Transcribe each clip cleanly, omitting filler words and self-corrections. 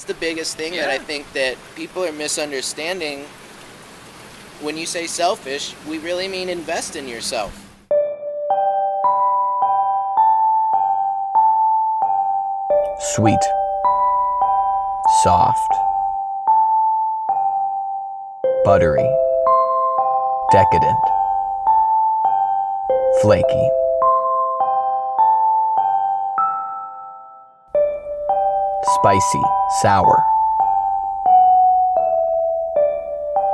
the biggest thing that I think that people are misunderstanding. When you say selfish, we really mean invest in yourself. Sweet. Soft. Buttery. Decadent. Flaky. Spicy. Sour.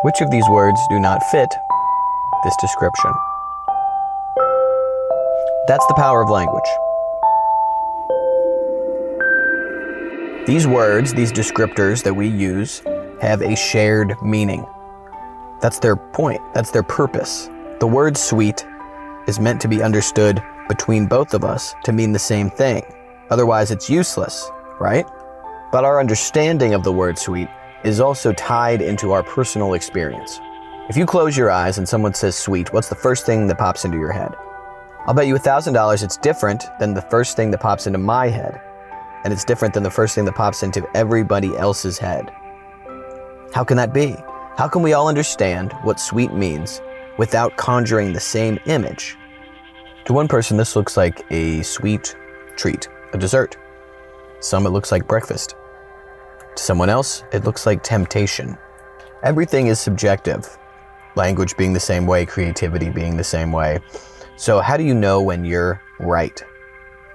Which of these words do not fit this description? That's the power of language. These words, these descriptors that we use, have a shared meaning. That's their point. That's their purpose. The word sweet is meant to be understood between both of us to mean the same thing. Otherwise, it's useless, right? But our understanding of the word sweet is also tied into our personal experience. If you close your eyes and someone says sweet, what's the first thing that pops into your head? I'll bet you $1,000 it's different than the first thing that pops into my head. And it's different than the first thing that pops into everybody else's head. How can that be? How can we all understand what sweet means without conjuring the same image? To one person, this looks like a sweet treat, a dessert. Some, it looks like breakfast. To someone else, it looks like temptation. Everything is subjective. Language being the same way, creativity being the same way. So how do you know when you're right?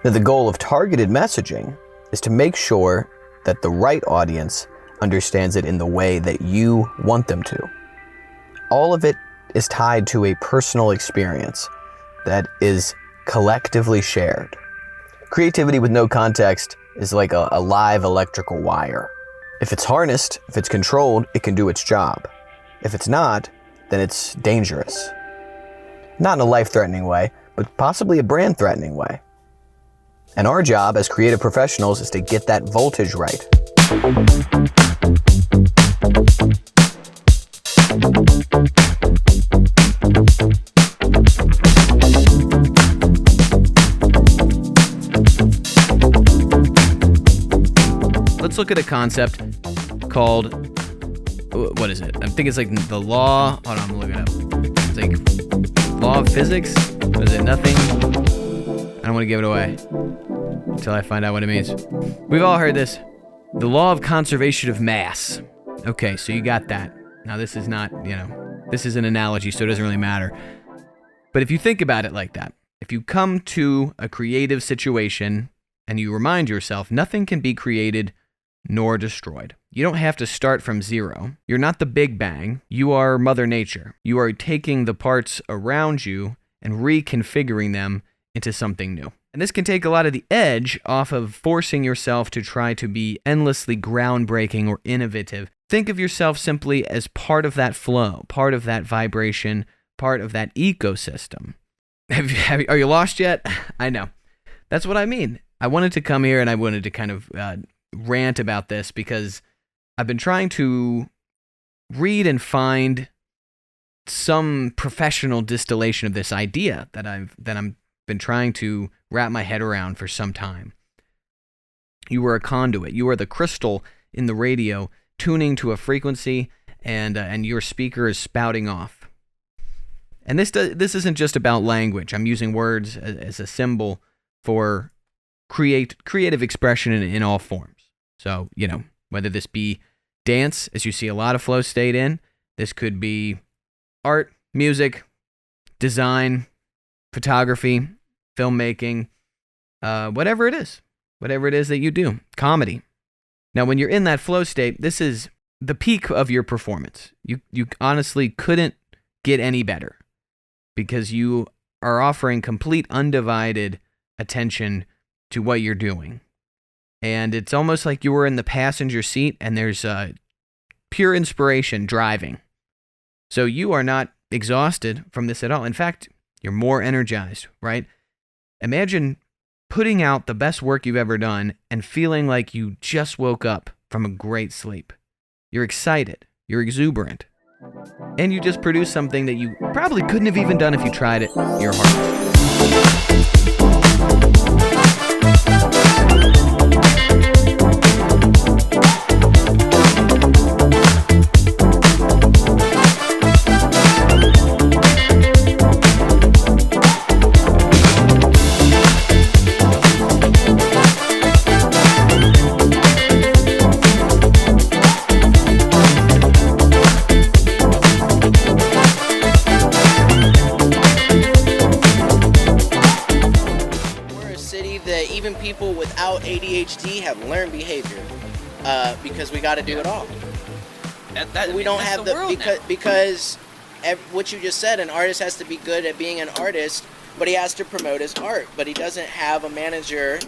Now, the goal of targeted messaging is to make sure that the right audience understands it in the way that you want them to. All of it is tied to a personal experience that is collectively shared. Creativity with no context is like a live electrical wire. If it's harnessed, if it's controlled, it can do its job. If it's not, then it's dangerous. Not in a life-threatening way, but possibly a brand-threatening way. And our job as creative professionals is to get that voltage right. Let's look at a concept called, what is it? I think it's like the law, hold on, I'm looking it up. It's like law of physics? What is it, nothing? I don't want to give it away until I find out what it means. We've all heard this. The law of conservation of mass. Okay, so you got that. Now this is not, this is an analogy, so it doesn't really matter. But if you think about it like that, if you come to a creative situation and you remind yourself, nothing can be created nor destroyed. You don't have to start from zero. You're not the Big Bang. You are Mother Nature. You are taking the parts around you and reconfiguring them into something new. And this can take a lot of the edge off of forcing yourself to try to be endlessly groundbreaking or innovative. Think of yourself simply as part of that flow, part of that vibration, part of that ecosystem. Are you lost yet? I know. That's what I mean. I wanted to come here and I wanted to kind of rant about this because I've been trying to read and find some professional distillation of this idea that I'm been trying to wrap my head around for some time. You are a conduit. You are the crystal in the radio tuning to a frequency, and your speaker is spouting off. And this isn't just about language. I'm using words as a symbol for creative expression in all forms. So, whether this be dance, as you see a lot of flow state in, this could be art, music, design, photography, filmmaking, whatever it is that you do, comedy. Now, when you're in that flow state, this is the peak of your performance. You honestly couldn't get any better because you are offering complete undivided attention to what you're doing. And it's almost like you were in the passenger seat and there's pure inspiration driving. So you are not exhausted from this at all. In fact, you're more energized, right? Imagine putting out the best work you've ever done and feeling like you just woke up from a great sleep. You're excited. You're exuberant. And you just produced something that you probably couldn't have even done if you tried it your hardest. people without ADHD have learned behavior because we got to do it all. We don't have because what you just said, an artist has to be good at being an artist, but he has to promote his art, but he doesn't have a manager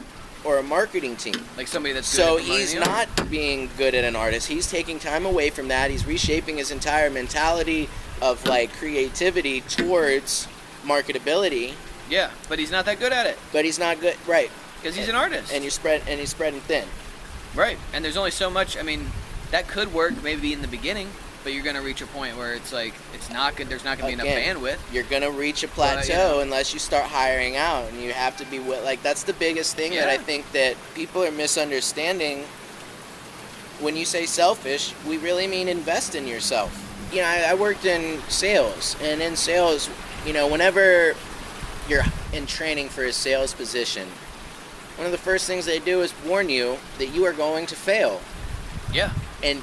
or a marketing team. Like somebody that's good so at he's promoting not being good at an artist. He's taking time away from that. He's reshaping his entire mentality of like creativity towards marketability. Yeah, but he's not that good at it. But he's not good, right? Because he's an artist. And he's spreading thin. Right, and there's only so much. I mean, that could work maybe in the beginning, but you're gonna reach a point where it's like it's not good. There's not gonna be enough bandwidth. You're gonna reach a plateau unless you start hiring out, and you have to be like that's the biggest thing that I think that people are misunderstanding. When you say selfish, we really mean invest in yourself. You know, I worked in sales, and in sales, you know, whenever you're in training for a sales position, one of the first things they do is warn you that you are going to fail. Yeah. And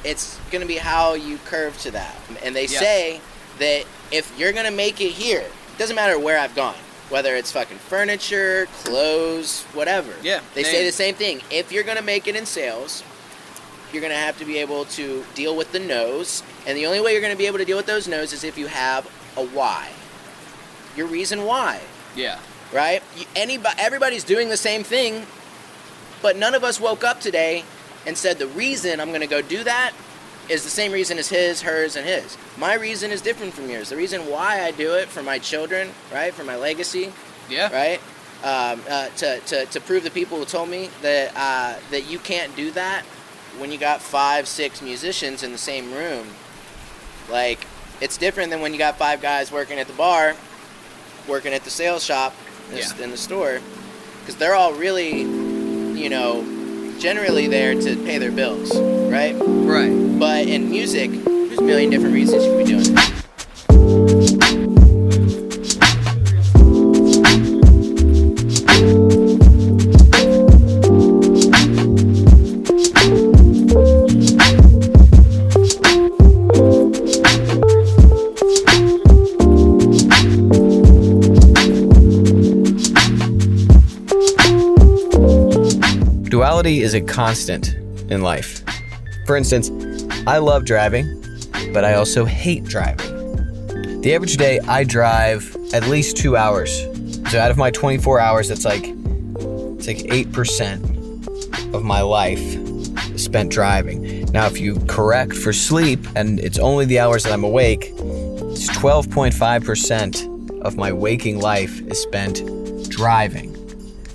it's going to be how you curve to that. And they say that if you're going to make it here, it doesn't matter where I've gone, whether it's fucking furniture, clothes, whatever. Yeah. They say the same thing. If you're going to make it in sales, you're going to have to be able to deal with the no's. And the only way you're going to be able to deal with those no's is if you have a why. Your reason why. Yeah. Right? Everybody's doing the same thing, but none of us woke up today and said the reason I'm going to go do that is the same reason as his, hers, and his. My reason is different from yours. The reason why I do it for my children, right, for my legacy, right, to prove the people who told me that that you can't do that when you got 5, 6 musicians in the same room. Like, it's different than when you got 5 guys working at the bar, working at the sales shop, in the store, because they're all really, you know, generally there to pay their bills, right? Right. But in music, there's a million different reasons you could be doing it. Duality is a constant in life. For instance, I love driving, but I also hate driving. The average day, I drive at least 2 hours. So out of my 24 hours, it's like 8% of my life is spent driving. Now, if you correct for sleep, and it's only the hours that I'm awake, it's 12.5% of my waking life is spent driving.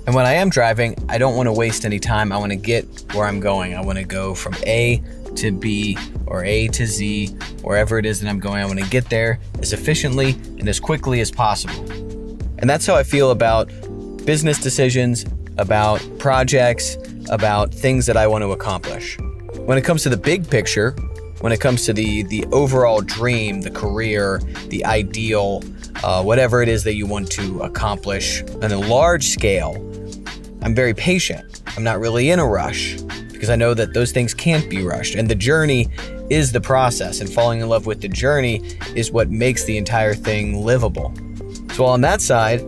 And when I am driving, I don't want to waste any time. I want to get where I'm going. I want to go from A to B or A to Z, wherever it is that I'm going. I want to get there as efficiently and as quickly as possible. And that's how I feel about business decisions, about projects, about things that I want to accomplish. When it comes to the big picture, when it comes to the overall dream, the career, the ideal, whatever it is that you want to accomplish on a large scale, I'm very patient. I'm not really in a rush because I know that those things can't be rushed. And the journey is the process, and falling in love with the journey is what makes the entire thing livable. So on that side,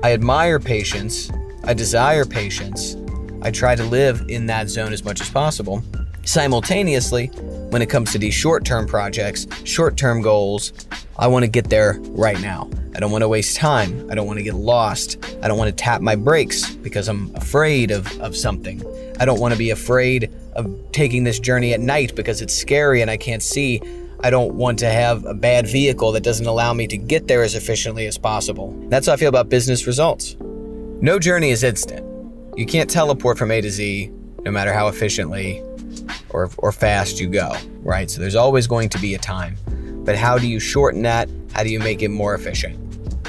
I admire patience. I desire patience. I try to live in that zone as much as possible. Simultaneously, when it comes to these short-term projects, short-term goals, I want to get there right now. I don't want to waste time. I don't want to get lost. I don't want to tap my brakes because I'm afraid of something. I don't want to be afraid of taking this journey at night because it's scary and I can't see. I don't want to have a bad vehicle that doesn't allow me to get there as efficiently as possible. That's how I feel about business results. No journey is instant. You can't teleport from A to Z no matter how efficiently or fast you go, right? So there's always going to be a time. But how do you shorten that? How do you make it more efficient?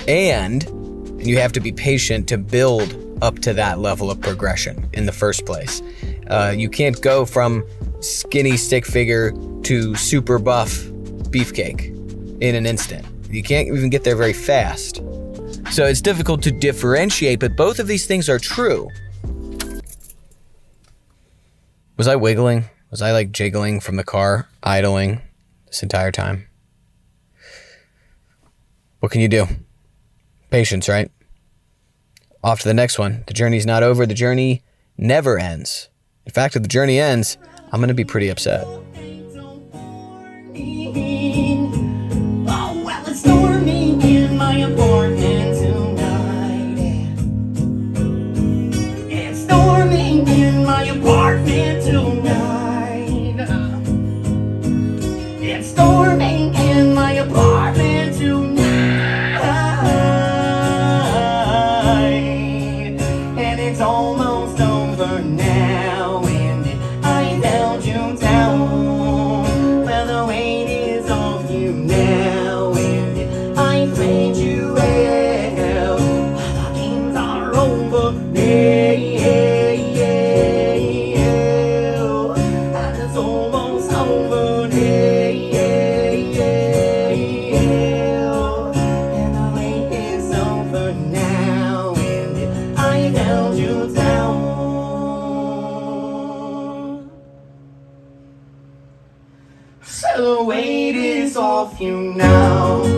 And you have to be patient to build up to that level of progression in the first place. You can't go from skinny stick figure to super buff beefcake in an instant. You can't even get there very fast. So it's difficult to differentiate, but both of these things are true. Was I wiggling? Was I like jiggling from the car, idling this entire time? What can you do? Patience, right? Off to the next one. The journey's not over. The journey never ends. In fact, if the journey ends, I'm going to be pretty upset. Oh, well, it's storming in my apartment tonight. It's storming in my apartment tonight. It's storming in my apartment tonight. And it's almost over now. And I found you down. Well, the weight is off you now. And I played you well. The games are over. And it's almost over. And the wait is over now. And I held you down. So the weight is off you now.